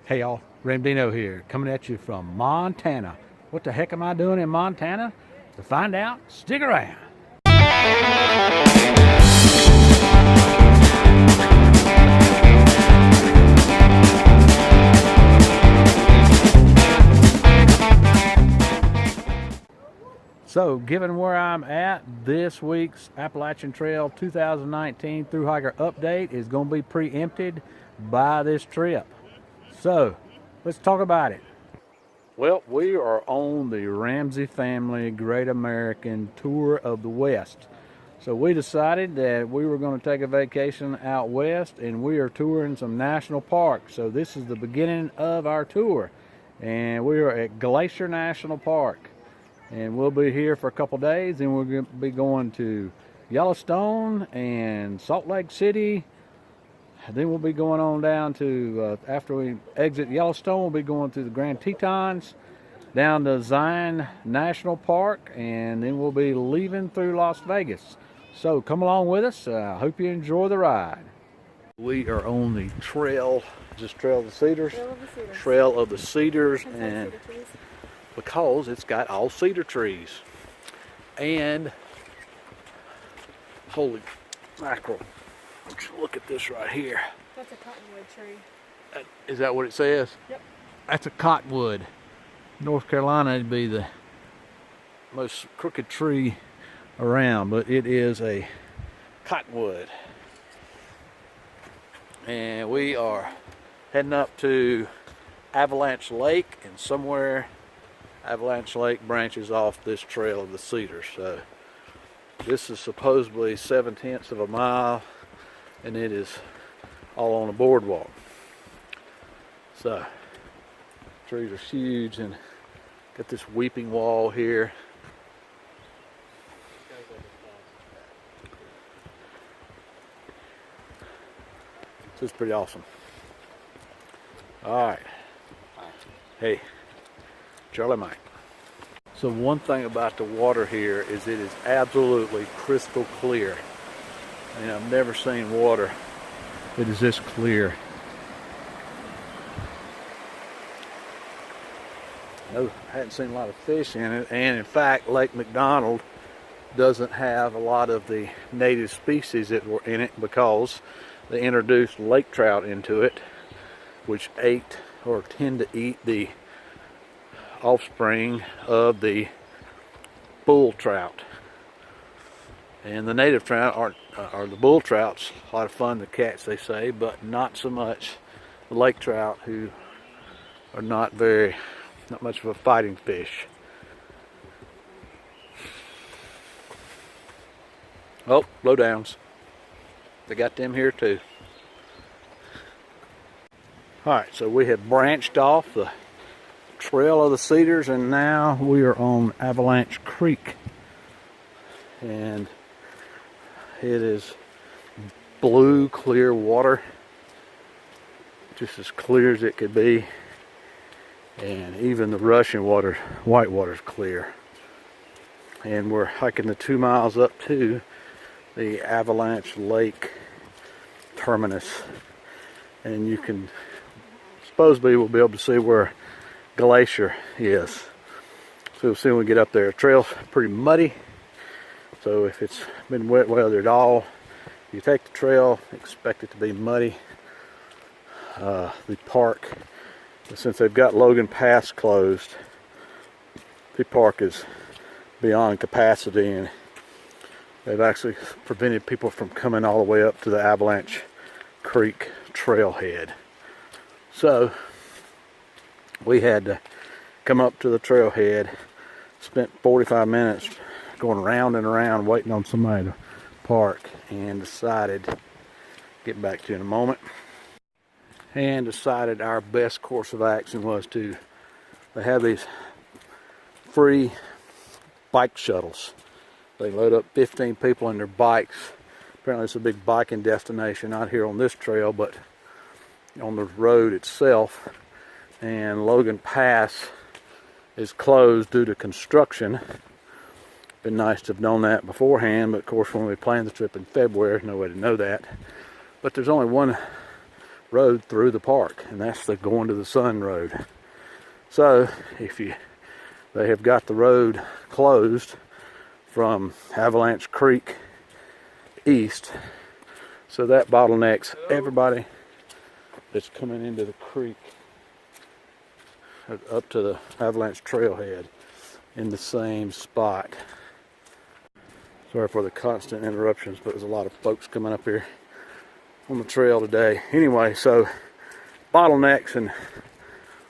Hey y'all, Ramdino here, coming at you from Montana. What the heck am I doing in Montana? To find out, stick around. So, given where I'm at, this week's Appalachian Trail 2019 Thru Hiker Update is going to be preempted by this trip. So, let's talk about it. Well, we are on the Ramsey family Great American Tour of the West. So we decided that we were going to take a vacation out west, and we are touring some national parks. So this is the beginning of our tour, and we are at Glacier National Park. And we'll be here for a couple days, and we're going to be going to Yellowstone and Salt Lake City. Then we'll be going on down to, after we exit Yellowstone, we'll be going to the Grand Tetons, down to Zion National Park, and then we'll be leaving through Las Vegas. So come along with us. I hope you enjoy the ride. We are on the trail, just Trail of the Cedars? Trail of the Cedars, and because it's got all cedar trees. And, holy mackerel. Look at this right here. That's a cottonwood tree. Is that what it says? Yep. That's a cottonwood. North Carolina would be the most crooked tree around, but it is a cottonwood. And we are heading up to Avalanche Lake, and somewhere Avalanche Lake branches off this Trail of the Cedars. So this is supposedly 7/10 of a mile, and it is all on a boardwalk. So trees are huge, and got this weeping wall here. So it's pretty awesome. All right. Hey, Charlie Mike. So one thing about the water here is it is absolutely crystal clear. And I've never seen water that is this clear. No, I hadn't seen a lot of fish in it, and in fact Lake McDonald doesn't have a lot of the native species that were in it because they introduced lake trout into it, which ate or tend to eat the offspring of the bull trout. And the native trout are the bull trouts, a lot of fun to catch, they say, but not so much the lake trout, who are not much of a fighting fish. Oh, blowdowns. They got them here too. Alright, so we have branched off the Trail of the Cedars, and now we are on Avalanche Creek. And it is blue, clear water, just as clear as it could be. And even the rushing water, white water, is clear. And we're hiking the 2 miles up to the Avalanche Lake terminus. And you can, supposedly we'll be able to see where Glacier is. So we'll see when we get up there. The trail's pretty muddy. So if it's been wet weather at all, you take the trail, expect it to be muddy. The park, since they've got Logan Pass closed, the park is beyond capacity, and they've actually prevented people from coming all the way up to the Avalanche Creek trailhead. So we had to come up to the trailhead, spent 45 minutes going round and around waiting on somebody to park, and decided, get back to you in a moment, and decided our best course of action was to, they have these free bike shuttles. They load up 15 people in their bikes. Apparently it's a big biking destination, not here on this trail, but on the road itself. And Logan Pass is closed due to construction. Been nice to have known that beforehand, but of course when we planned the trip in February, no way to know that. But there's only one road through the park, and that's the going to the sun road. So they have got the road closed from Avalanche Creek east, so that bottlenecks everybody that's coming into the creek up to the Avalanche trailhead in the same spot. Sorry for the constant interruptions, but there's a lot of folks coming up here on the trail today. Anyway, so bottlenecks, and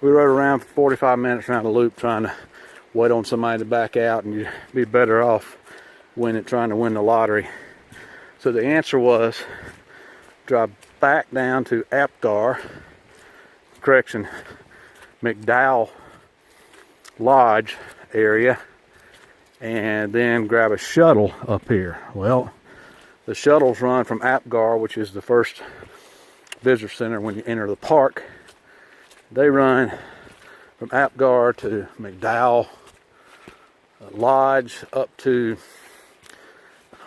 we rode around for 45 minutes around the loop trying to wait on somebody to back out, and you'd be better off trying to win the lottery. So the answer was drive back down to McDowell Lodge area, and then grab a shuttle up here. Well, the shuttles run from Apgar, which is the first visitor center when you enter the park. They run from Apgar to McDowell Lodge up to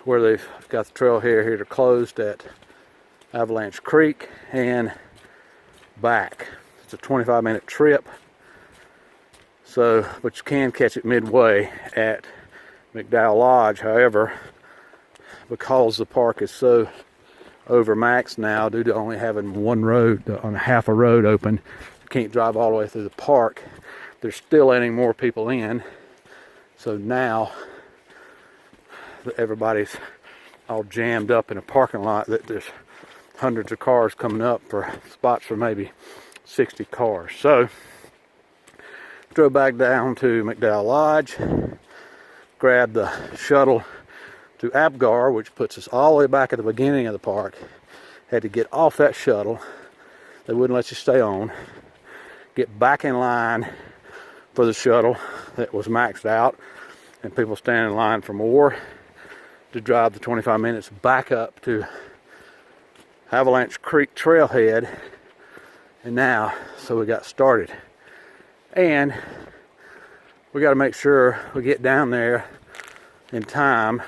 where they've got the trail here to closed at Avalanche Creek and back. It's a 25-minute trip. So, but you can catch it midway at McDowell Lodge. However, because the park is so overmaxed now due to only having one road, on half a road open, you can't drive all the way through the park. They're still letting more people in. So now everybody's all jammed up in a parking lot that there's hundreds of cars coming up for spots for maybe 60 cars. So drove back down to McDowell Lodge, grabbed the shuttle to Apgar, which puts us all the way back at the beginning of the park. Had to get off that shuttle. They wouldn't let you stay on. Get back in line for the shuttle that was maxed out, and people standing in line for more, to drive the 25 minutes back up to Avalanche Creek trailhead. And now, so we got started. And we got to make sure we get down there in time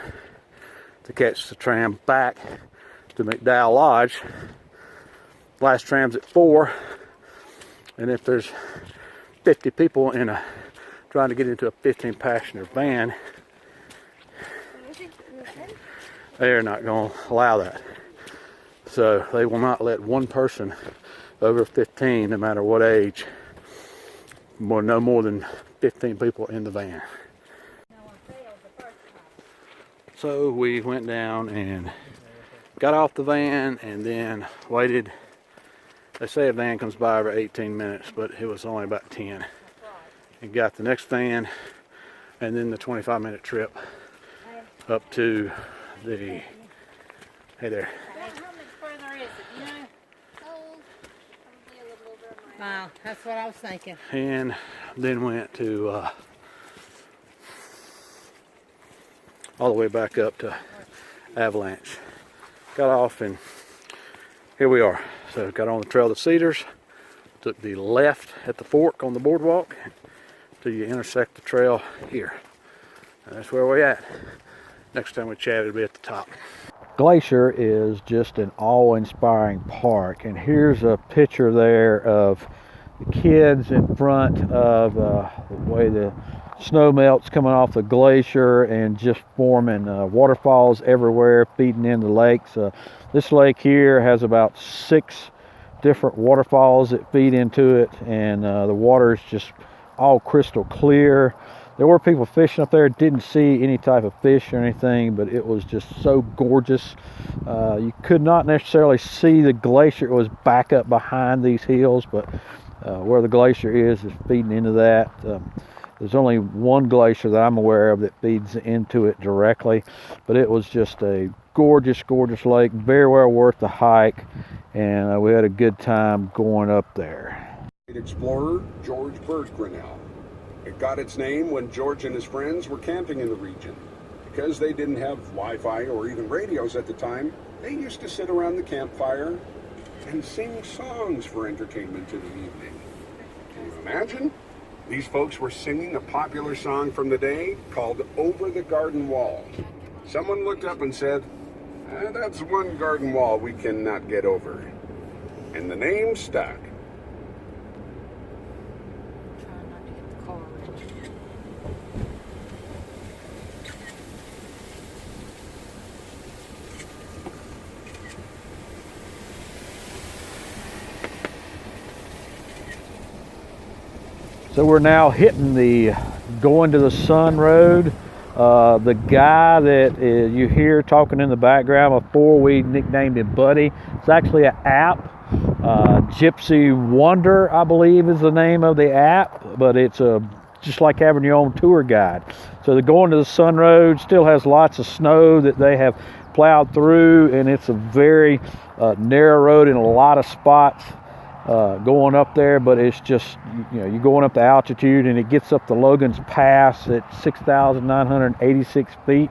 to catch the tram back to McDowell Lodge. Last tram's at 4, and if there's 50 people trying to get into a 15-passenger van, they're not going to allow that. So they will not let one person over 15, no matter what age, no more than 15 people in the van. So we went down and got off the van and then waited. They say a van comes by every 18 minutes, but it was only about 10. And got the next van, and then the 25-minute trip up to the, hey there. How much further is it, you know? Probably a little over a mile. Wow, that's what I was thinking. And then went to all the way back up to Avalanche. Got off, and here we are. So got on the Trail of Cedars, took the left at the fork on the boardwalk till you intersect the trail here. And that's where we're at. Next time we chat, it'll be at the top. Glacier is just an awe-inspiring park, and here's a picture there of the kids in front of the way the snow melts coming off the glacier and just forming waterfalls everywhere, feeding into lakes. This lake here has about 6 different waterfalls that feed into it, and the water is just all crystal clear. There were people fishing up there. Didn't see any type of fish or anything, but it was just so gorgeous. You could not necessarily see the glacier. It was back up behind these hills, but where the glacier is feeding into that. There's only one glacier that I'm aware of that feeds into it directly, but it was just a gorgeous, gorgeous lake, very well worth the hike, and we had a good time going up there. Explorer George Burt Grinnell. It got its name when George and his friends were camping in the region. Because they didn't have Wi-Fi or even radios at the time, they used to sit around the campfire and sing songs for entertainment in the evening. Can you imagine? These folks were singing a popular song from the day called Over the Garden Wall. Someone looked up and said, that's one garden wall we cannot get over. and the name stuck. Trying not to hit the car. So we're now hitting the going to the sun road. The guy that you hear talking in the background before, we nicknamed him Buddy. It's actually an app. Gypsy Wonder, I believe, is the name of the app, but it's just like having your own tour guide. So the going to the sun road still has lots of snow that they have plowed through, and it's a very narrow road in a lot of spots. Going up there, but it's just, you know, you're going up the altitude, and it gets up to Logan's Pass at 6,986 feet.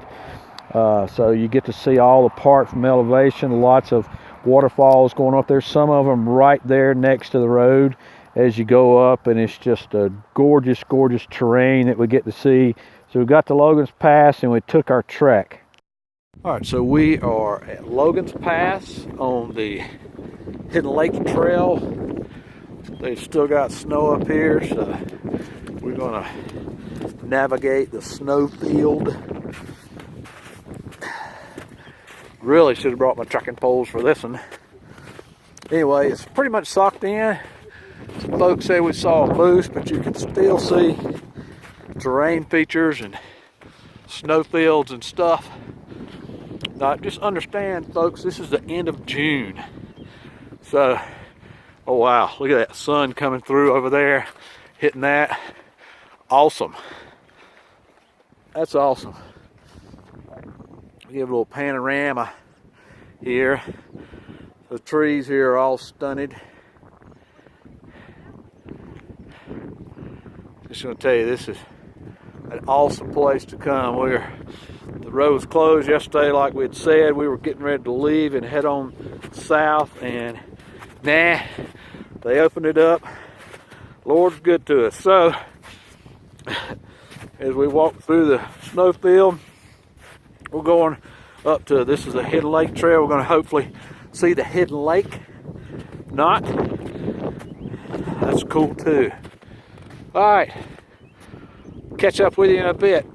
So you get to see all the park from elevation, lots of waterfalls going up there, some of them right there next to the road as you go up, and it's just a gorgeous, gorgeous terrain that we get to see. So we got to Logan's Pass and we took our trek. All right, so we are at Logan's Pass on the Hidden Lake Trail. They've still got snow up here, so we're gonna navigate the snow field. Really should have brought my trekking poles for this one. Anyway, it's pretty much socked in. Some folks say we saw a moose, but you can still see terrain features and snow fields and stuff. Now, just understand, folks, this is the end of June. So, oh wow, look at that sun coming through over there, hitting that. Awesome. That's awesome. Give a little panorama here. The trees here are all stunted. Just gonna tell you, this is an awesome place to come. The road was closed yesterday, like we had said. We were getting ready to leave and head on south, and nah, they opened it up. Lord's good to us. So, as we walk through the snowfield, we're going up to, this is a Hidden Lake Trail. We're going to hopefully see the Hidden Lake. If not, that's cool too. All right, catch up with you in a bit.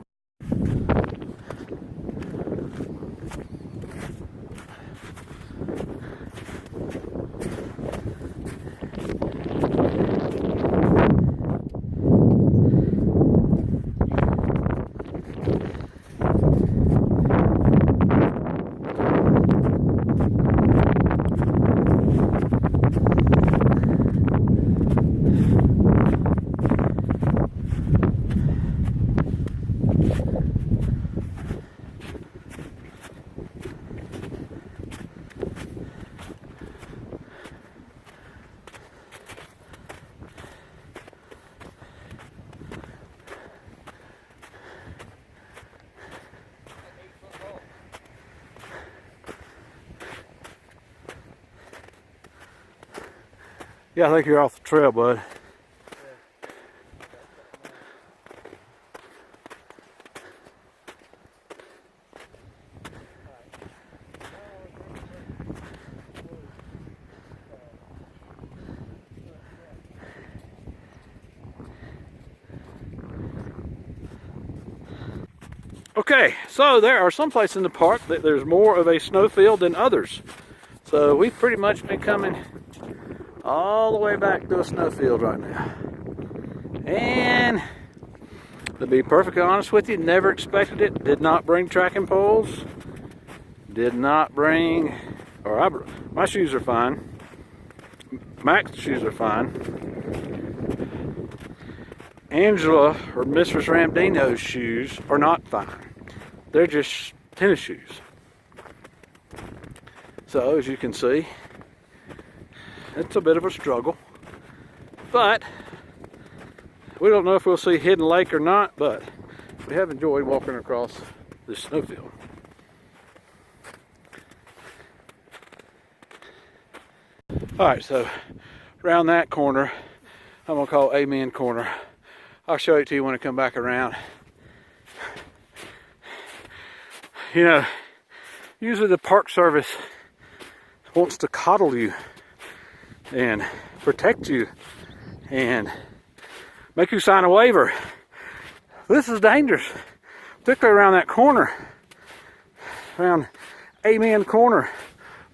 Yeah, I think you're off the trail, bud. Okay, so there are some places in the park that there's more of a snowfield than others. So we've pretty much been coming all the way back to a snowfield right now. And to be perfectly honest with you, never expected it. Did not bring tracking poles. Did not bring, my shoes are fine. Mac's shoes are fine. Angela or Mistress Ramdino's shoes are not fine. They're just tennis shoes. So as you can see, it's a bit of a struggle, but we don't know if we'll see Hidden Lake or not, but we have enjoyed walking across this snowfield. All right, so around that corner, I'm gonna call Amen Corner. I'll show it to you when I come back around. You know, usually the Park Service wants to coddle you. and protect you and make you sign a waiver. This is dangerous, particularly around that corner, around Amen Corner.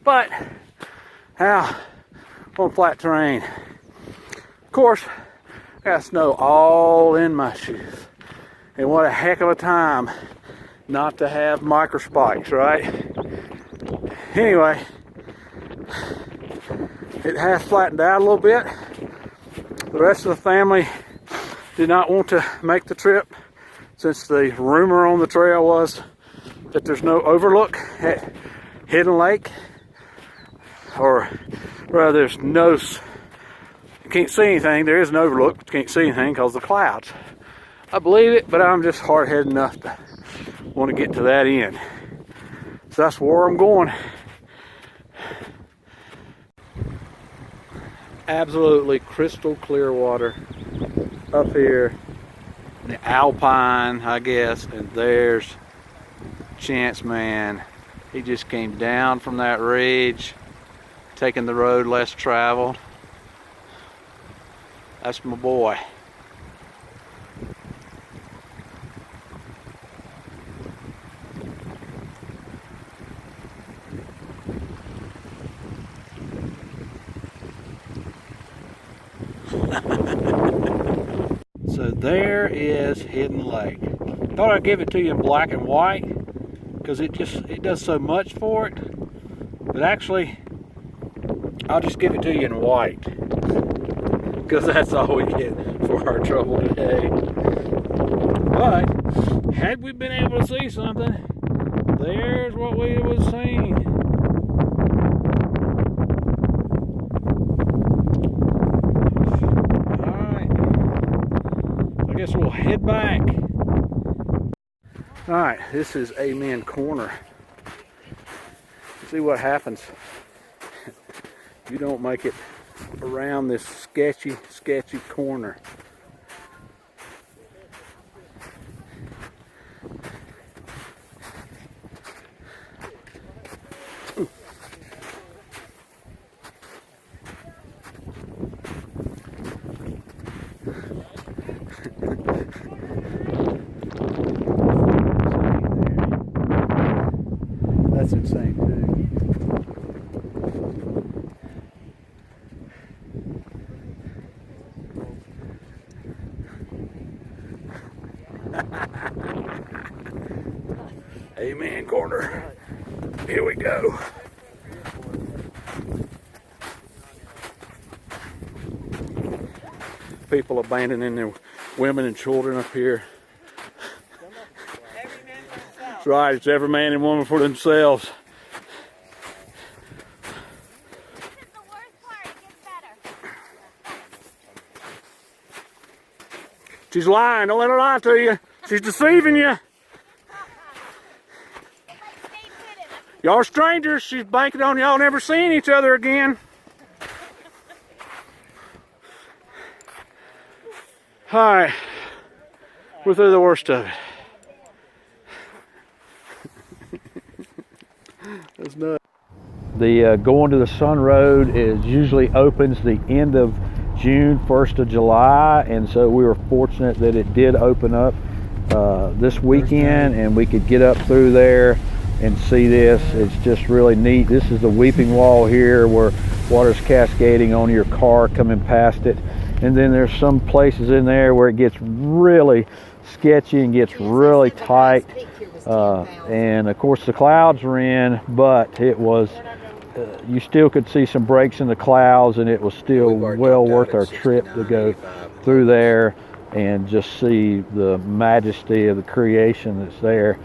But now on flat terrain, of course, I got snow all in my shoes, and what a heck of a time not to have micro spikes, right? Anyway, it has flattened out a little bit. The rest of the family did not want to make the trip, since the rumor on the trail was that there's no overlook at Hidden Lake, or rather there's no, you can't see anything. There is an overlook, but you can't see anything because of the clouds. I believe it, but I'm just hard-headed enough to want to get to that end. So that's where I'm going. Absolutely crystal clear water up here, the Alpine, I guess, and there's Chance Man. He just came down from that ridge, taking the road less traveled. That's my boy. So there is Hidden Lake. Thought I'd give it to you in black and white because it does so much for it. But actually, I'll just give it to you in white because that's all we get for our trouble today. But had we been able to see something, there's what we was seeing. I guess we'll head back. All right, this is Amen Corner. See what happens. You don't make it around this sketchy corner. That's insane too. Amen Corner. Here we go. People abandoning their women and children up here. That's right, it's every man and woman for themselves. This is the worst part, it gets better. She's lying, don't let her lie to you. She's deceiving you. Y'all are strangers, she's banking on y'all never seeing each other again. Alright, we're through the worst of it. That's nuts. The going to the Sun Road usually opens the end of June, 1st of July, and so we were fortunate that it did open up this weekend, and we could get up through there and see this. It's just really neat. This is the weeping wall here where water's cascading on your car coming past it, and then there's some places in there where it gets really sketchy and gets really tight, and of course the clouds were in, but it was you still could see some breaks in the clouds, and it was still well worth our trip to go through there and just see the majesty of the creation that's there.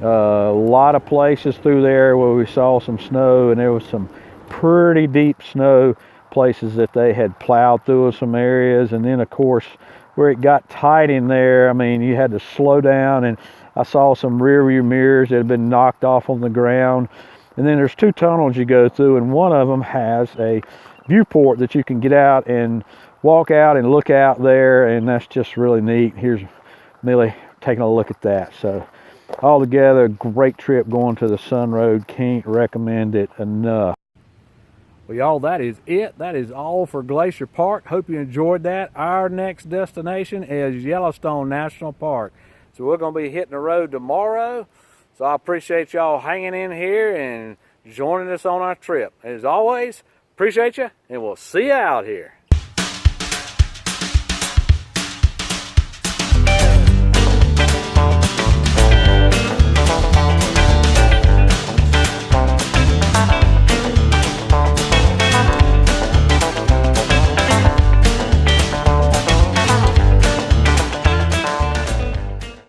A lot of places through there where we saw some snow, and there was some pretty deep snow places that they had plowed through some areas, and then of course where it got tight in there, I mean, you had to slow down, and I saw some rear view mirrors that had been knocked off on the ground. And then there's two tunnels you go through, and one of them has a viewport that you can get out and walk out and look out there, and that's just really neat. Here's Millie taking a look at that. So altogether, great trip going to the Sun Road. Can't recommend it enough. Well, y'all, that is it. That is all for Glacier Park. Hope you enjoyed that. Our next destination is Yellowstone National Park. So we're going to be hitting the road tomorrow. So I appreciate y'all hanging in here and joining us on our trip. As always, appreciate you, and we'll see you out here.